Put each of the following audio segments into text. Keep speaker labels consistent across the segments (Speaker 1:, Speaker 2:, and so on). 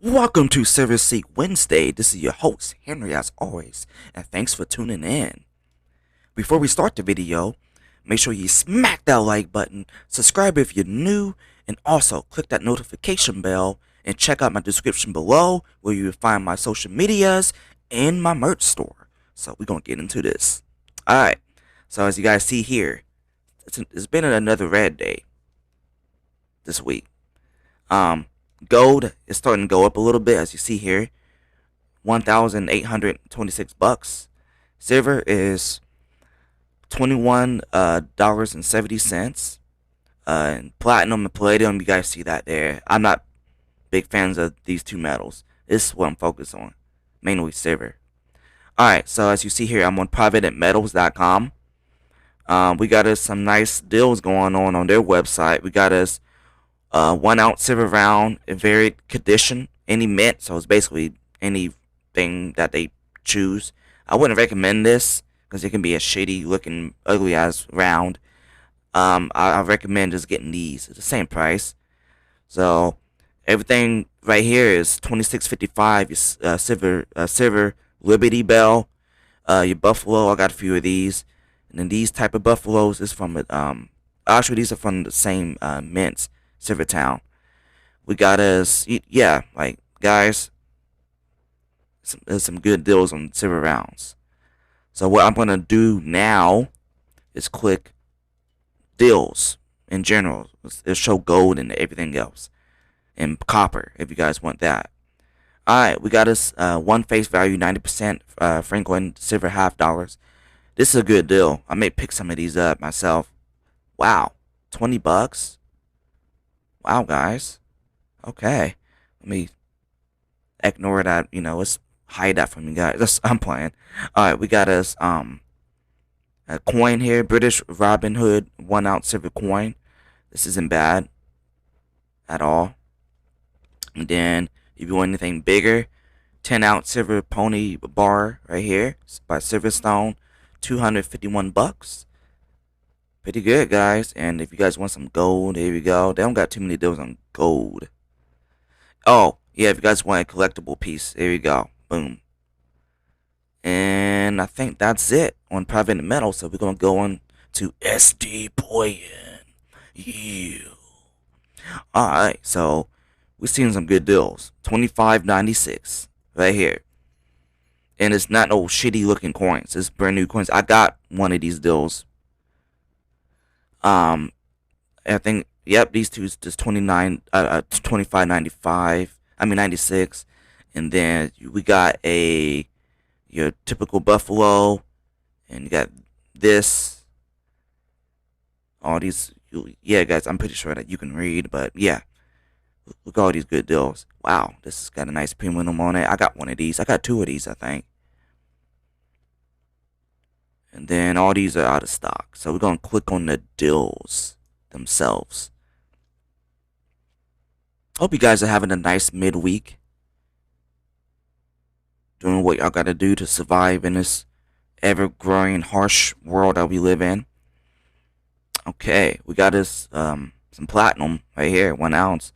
Speaker 1: Welcome to Service Seek Wednesday. This is your host, Henry, as always, and thanks for tuning in. Before we start the video, make sure you smack that like button, subscribe if you're new, and also click that notification bell and check out my description below where you will find my social medias and my merch store. So we're going to get into this. Alright, so as you guys see here, it's been another red day this week. Gold is starting to go up a little bit, as you see here, $1,826. Silver is $21.70. And platinum and palladium, you guys see that there. I'm not big fans of these two metals. This is what I'm focused on, mainly silver. Alright, so as you see here, I'm on privatemetals.com. We got us some nice deals going on their website. We got us 1 ounce silver round in varied condition, any mint, so it's basically anything that they choose. I wouldn't recommend this because it can be a shitty looking, ugly ass round. I recommend just getting these. It's the same price. So everything right here is $26.55. Your silver Liberty Bell, your Buffalo. I got a few of these, and then these type of Buffaloes is from actually these are from the same mints. Silvertown. We got us, yeah, like, guys, some good deals on silver rounds. So what I'm going to do now is click deals in general. It'll show gold and everything else. And copper, if you guys want that. Alright, we got us one face value, 90% Franklin silver $half. This is a good deal. I may pick some of these up myself. Wow, $20? Wow, guys. Okay. Let me ignore that. Let's hide that from you guys. I'm playing. Alright, we got us a coin here. British Robin Hood 1 ounce silver coin. This isn't bad at all. And then if you want anything bigger, 10 ounce silver pony bar right here. It's by Silverstone. $251. Pretty good, guys. And if you guys want some gold, here we go. They don't got too many deals on gold. Oh, yeah, if you guys want a collectible piece, there you go. Boom. And I think that's it on private metal. So we're going to go on to SD Buoyant. Yeah. Alright, so we're seeing some good deals. $25.96 right here. And it's not no shitty looking coins. It's brand new coins. I got one of these deals. I think, yep, these two is just 25.95. I mean 96. And then we got your typical Buffalo, and you got this. All these, yeah, guys, I'm pretty sure that you can read, but yeah, look at all these good deals. Wow, this has got a nice premium on it. I got one of these. I got two of these, I think. And then all these are out of stock. So we're going to click on the deals themselves. Hope you guys are having a nice midweek. Doing what y'all got to do to survive in this ever-growing, harsh world that we live in. Okay, we got this some platinum right here, 1 ounce.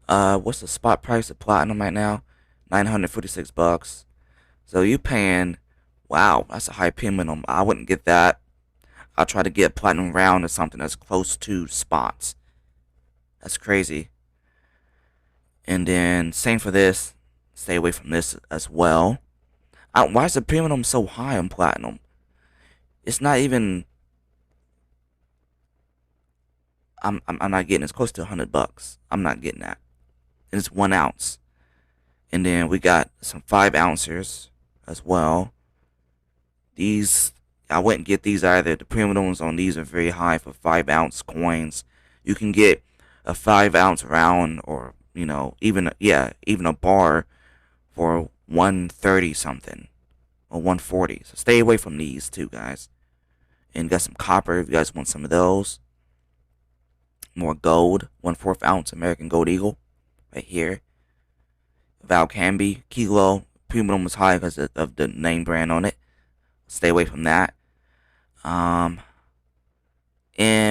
Speaker 1: What's the spot price of platinum right now? $946. So you paying... Wow, that's a high premium. I wouldn't get that. I'll try to get platinum round or something that's close to spots. That's crazy. And then same for this. Stay away from this as well. Why is the premium so high on platinum? It's not even. I'm not getting. It's close to $100. I'm not getting that. And it's 1 ounce. And then we got some 5 ounces as well. These, I wouldn't get these either. The premiums on these are very high for 5 ounce coins. You can get a 5 ounce round, or even a bar for 130 something or 140. So stay away from these too, guys. And got some copper if you guys want some of those. More gold, 1/4 ounce American Gold Eagle right here. Valcambi Kilo, premium is high because of the name brand on it. Stay away from that. And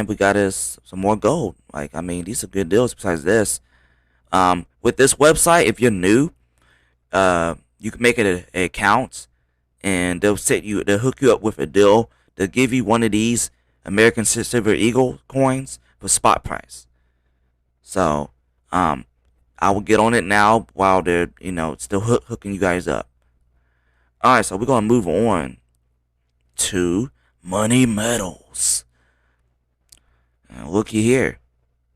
Speaker 1: we got us some more gold. Like, I mean, these are good deals besides this. with this website, if you're new, you can make it an account, and they'll hook you up with a deal. They'll give you one of these American Silver Eagle coins for spot price. So, I will get on it now while they're still hooking you guys up. All right, so we're gonna move on to Money Metals. And looky here,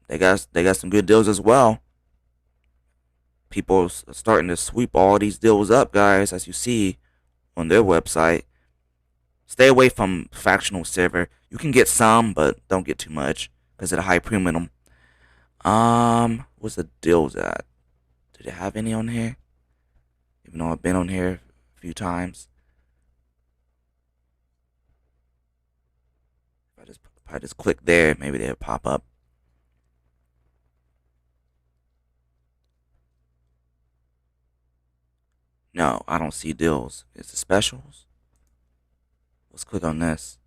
Speaker 1: they got some good deals as well. People are starting to sweep all these deals up, guys, as you see on their website. Stay away from fractional silver. You can get some, but don't get too much because of the high premium. What's the deals at? Do they have any on here? Even though I've been on here a few times. If I just click there, maybe they'll pop up. No, I don't see deals. It's the specials. Let's click on this.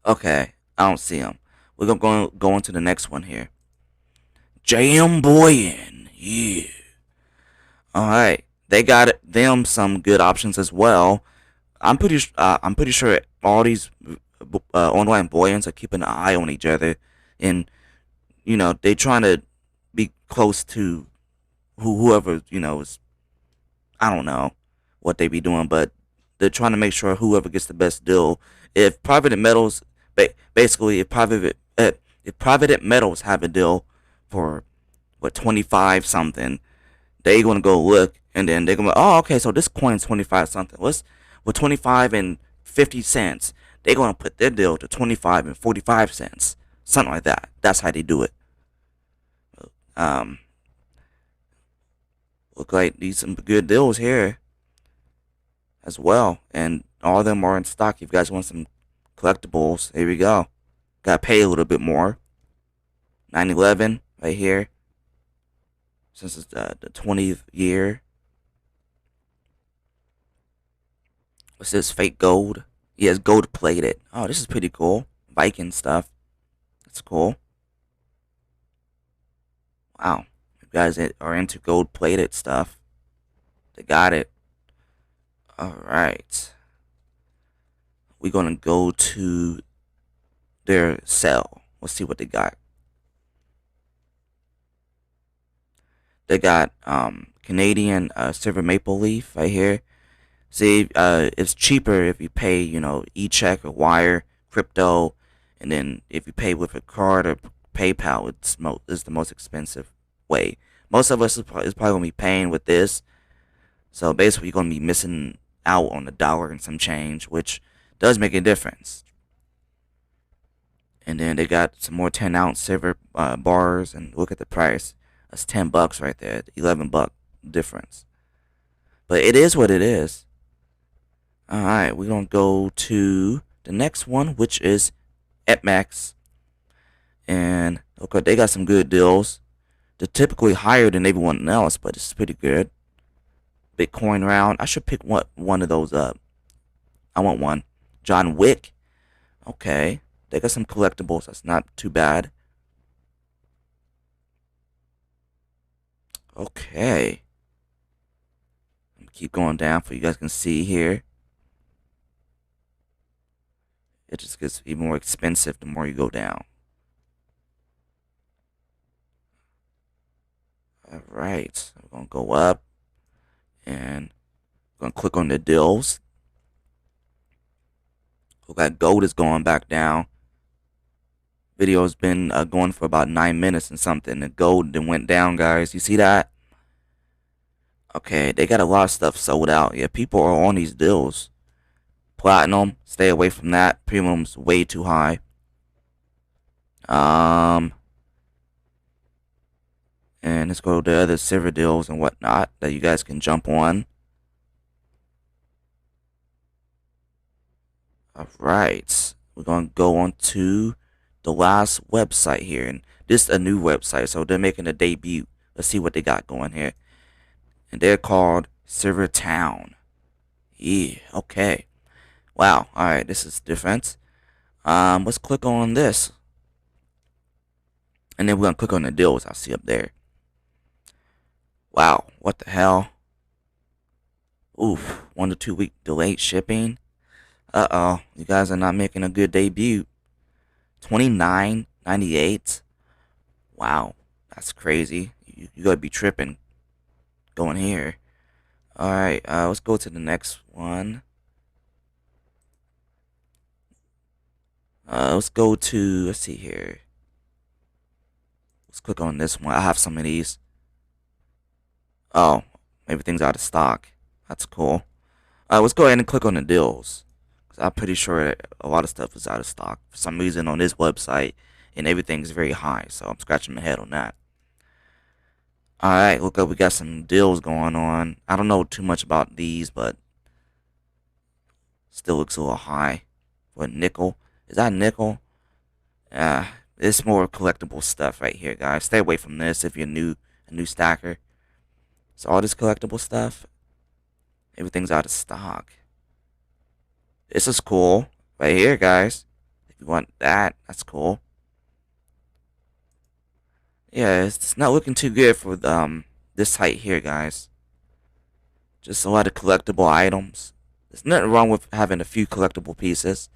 Speaker 1: Okay, I don't see them. We're gonna go into the next one here. Buoyant. Yeah. All right, they got them some good options as well. I'm pretty sure all these online Buoyants are keeping an eye on each other, and they trying to be close to whoever is. I don't know what they be doing, but they're trying to make sure whoever gets the best deal. If Private Metals, basically, if Private Metals have a deal for what 25 something, they gonna go look, and then they're gonna, oh, okay, so this coin's 25 something. What's with 25 and 50 cents? They're gonna put their deal to 25 and 45 cents, something like that. That's how they do it. Um, Look like these some good deals here as well, and all of them are in stock. If you guys want some collectibles, here we go. Gotta pay a little bit more. 9/11 right here, since it's the 20th year. What's this? Fake gold. Yeah, it's gold plated. Oh, this is pretty cool. Viking stuff. That's cool. Wow. If you guys are into gold plated stuff, they got it. Alright. We're gonna go to their sell. Let's see what they got. They got Canadian silver maple leaf right here. See, it's cheaper if you pay, e-check or wire, crypto, and then if you pay with a card or PayPal, it's the most expensive way. Most of us is probably gonna be paying with this, so basically you're gonna be missing out on a dollar and some change, which does make a difference. And then they got some more 10-ounce silver bars, and look at the price. That's $10 right there, $11 difference. But it is what it is. Alright, we're going to go to the next one, which is ETMAX. And, okay, they got some good deals. They're typically higher than everyone else, but it's pretty good. Bitcoin round. I should pick one of those up. I want one. John Wick. Okay. They got some collectibles. That's not too bad. Okay. Keep going down for you guys can see here. It just gets even more expensive the more you go down. Alright, we're going to go up and we're going to click on the deals. Look like gold is going back down. Video's been going for about 9 minutes and something. The gold then went down, guys. You see that? Okay, they got a lot of stuff sold out. Yeah, people are on these deals. Platinum, stay away from that. Premium's way too high. And let's go to the other silver deals and whatnot that you guys can jump on. Alright, we're going to go on to the last website here. And this is a new website, so they're making a debut. Let's see what they got going here. And they're called Silvertown. Yeah, okay. Wow, alright, this is different. Let's click on this. And then we're gonna click on the deals I see up there. Wow, what the hell? Oof, 1 to 2 week delayed shipping. Uh-oh, you guys are not making a good debut. 29.98. Wow, that's crazy. You gotta be tripping going here. Alright, let's go to the next one. Let's go to, let's see here. Let's click on this one. I have some of these. Oh, everything's out of stock. That's cool. Let's go ahead and click on the deals. Cause I'm pretty sure that a lot of stuff is out of stock for some reason on this website, and everything's very high. So I'm scratching my head on that. Alright, look up. We got some deals going on. I don't know too much about these, but still looks a little high. What, nickel? Is that nickel? It's more collectible stuff right here, guys. Stay away from this if you're a new stacker. So all this collectible stuff, everything's out of stock. This is cool right here, guys. If you want that, that's cool. Yeah, it's not looking too good for this site here, guys. Just a lot of collectible items. There's nothing wrong with having a few collectible pieces.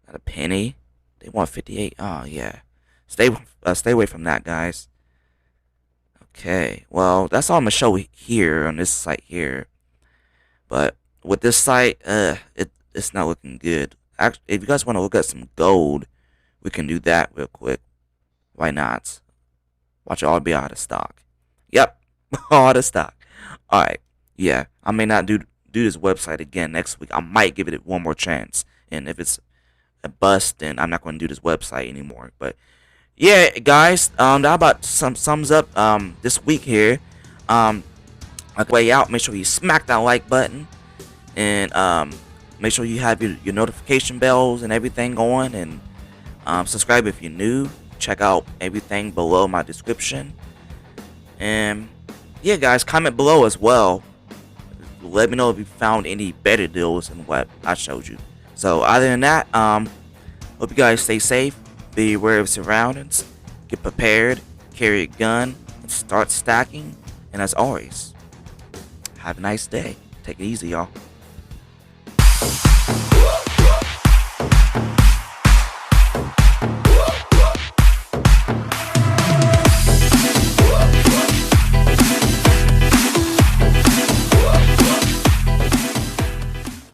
Speaker 1: Not a penny. They want 58. Oh yeah. Stay away from that, guys. Okay. Well, that's all I'm gonna show here on this site here. But with this site, it's not looking good. Actually, if you guys want to look at some gold, we can do that real quick. Why not? Watch it all be out of stock. Yep, all out of stock. All right. Yeah, I may not do this website again next week. I might give it one more chance, and if it's a bust, then I'm not going to do this website anymore. But yeah, guys, that about sums up this week here. Way out. Make sure you smack that like button, and make sure you have your notification bells and everything going, and subscribe if you're new. Check out everything below my description, and yeah, guys, comment below as well. Let me know if you found any better deals than what I showed you. So other than that, hope you guys stay safe, be aware of surroundings, get prepared, carry a gun, and start stacking. And as always, have a nice day. Take it easy, y'all.